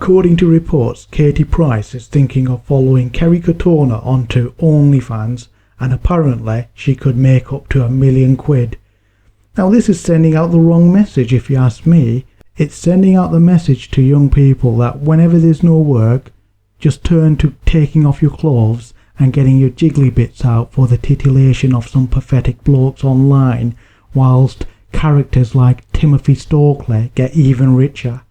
According to reports, Katie Price is thinking of following Kerry Katona onto OnlyFans, and apparently she could make up to £1 million. Now this is sending out the wrong message if you ask me. It's sending out the message to young people that whenever there's no work, just turn to taking off your clothes and getting your jiggly bits out for the titillation of some pathetic blokes online, whilst characters like Timothy Stokely get even richer.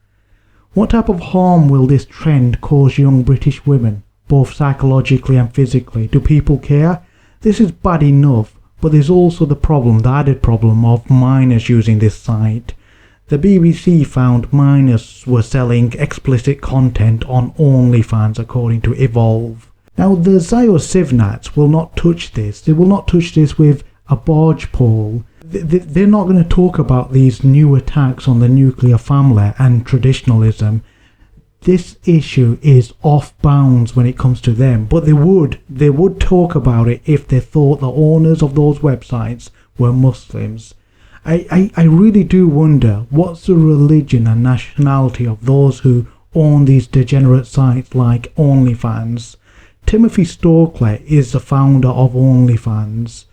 What type of harm will this trend cause young British women, both psychologically and physically? Do people care? This is bad enough, but there's also the added problem of minors using this site. The BBC found minors were selling explicit content on OnlyFans according to Evolve. Now the Ziosivnats will not touch this. They will not touch this with a barge pole. They're not going to talk about these new attacks on the nuclear family and traditionalism. This issue is off bounds when it comes to them, but they would talk about it if they thought the owners of those websites were Muslims. I really do wonder what's the religion and nationality of those who own these degenerate sites like OnlyFans. Timothy Stokely is the founder of OnlyFans.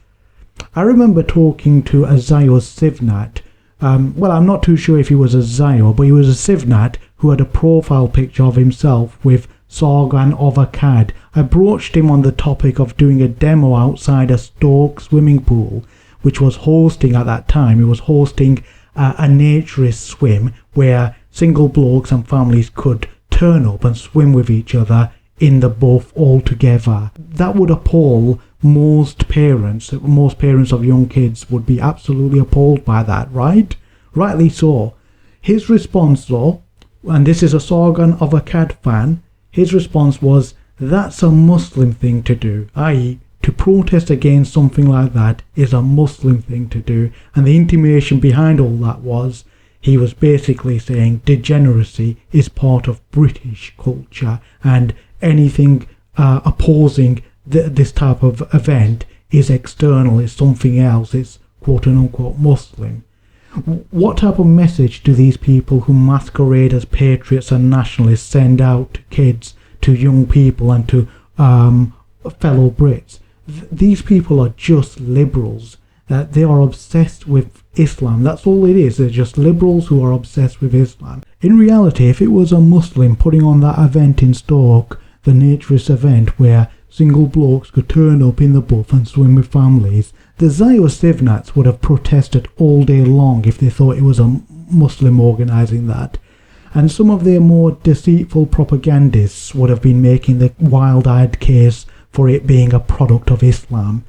I remember talking to a Ziosivnat. Well, I'm not too sure if he was a Zio, but he was a Sivnat who had a profile picture of himself with Sargon of Akkad. I broached him on the topic of doing a demo outside a Stoke swimming pool, which was hosting at that time. It was hosting a naturist swim where single blokes and families could turn up and swim with each other in the buff all together. That would appall most parents. Most parents of young kids would be absolutely appalled by that, right? Rightly so. His response though, and this is a Sargon of Akkad fan, his response was, that's a Muslim thing to do, i.e. to protest against something like that is a Muslim thing to do. And the intimation behind all that was, he was basically saying degeneracy is part of British culture, and anything opposing this type of event is external, is something else, it's quote-unquote Muslim. What type of message do these people who masquerade as patriots and nationalists send out to kids, to young people and to fellow Brits? These people are just liberals. They are obsessed with Islam. That's all it is. They're just liberals who are obsessed with Islam. In reality, if it was a Muslim putting on that event in Stoke, the naturist event where single blokes could turn up in the buff and swim with families, the Ziosivnats would have protested all day long if they thought it was a Muslim organising that. And some of their more deceitful propagandists would have been making the wild-eyed case for it being a product of Islam.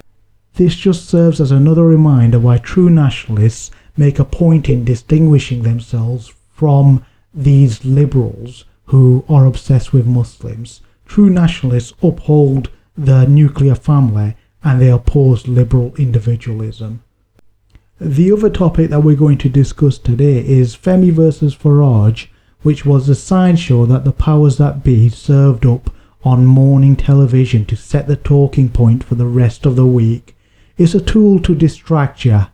This just serves as another reminder why true nationalists make a point in distinguishing themselves from these liberals who are obsessed with Muslims. True nationalists uphold the nuclear family and they oppose liberal individualism. The other topic that we're going to discuss today is Femi versus Farage, which was a sideshow that the powers that be served up on morning television to set the talking point for the rest of the week. It's a tool to distract you.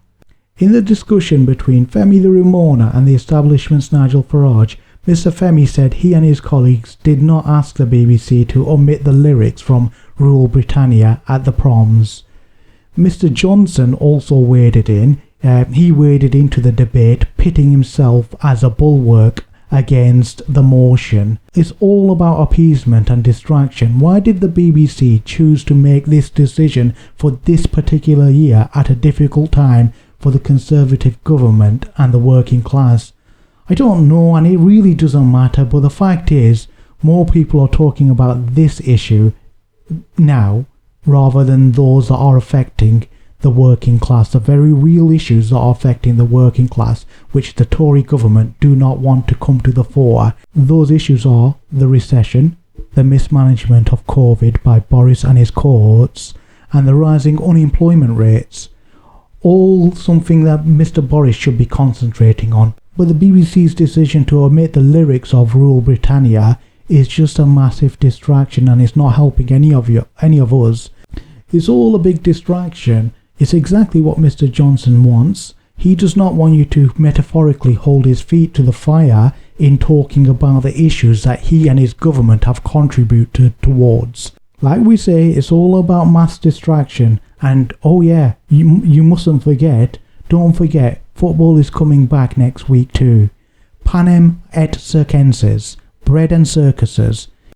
In the discussion between Femi the Ramona and the establishment's Nigel Farage, Mr. Femi said he and his colleagues did not ask the BBC to omit the lyrics from Rule Britannia at the proms. Mr. Johnson also waded in. He waded into the debate, pitting himself as a bulwark against the motion. It's all about appeasement and distraction. Why did the BBC choose to make this decision for this particular year at a difficult time for the Conservative government and the working class? I don't know, and it really doesn't matter, but the fact is, more people are talking about this issue now rather than those that are affecting the working class, the very real issues that are affecting the working class, which the Tory government do not want to come to the fore. Those issues are the recession, the mismanagement of COVID by Boris and his cohorts, and the rising unemployment rates. All something that Mr. Boris should be concentrating on. But the BBC's decision to omit the lyrics of Rule Britannia is just a massive distraction, and it's not helping any of us. It's all a big distraction. It's exactly what Mr. Johnson wants. He does not want you to metaphorically hold his feet to the fire in talking about the issues that he and his government have contributed towards. Like we say, it's all about mass distraction, and oh yeah, you mustn't forget, don't forget, football is coming back next week too. Panem et circenses, bread and circuses.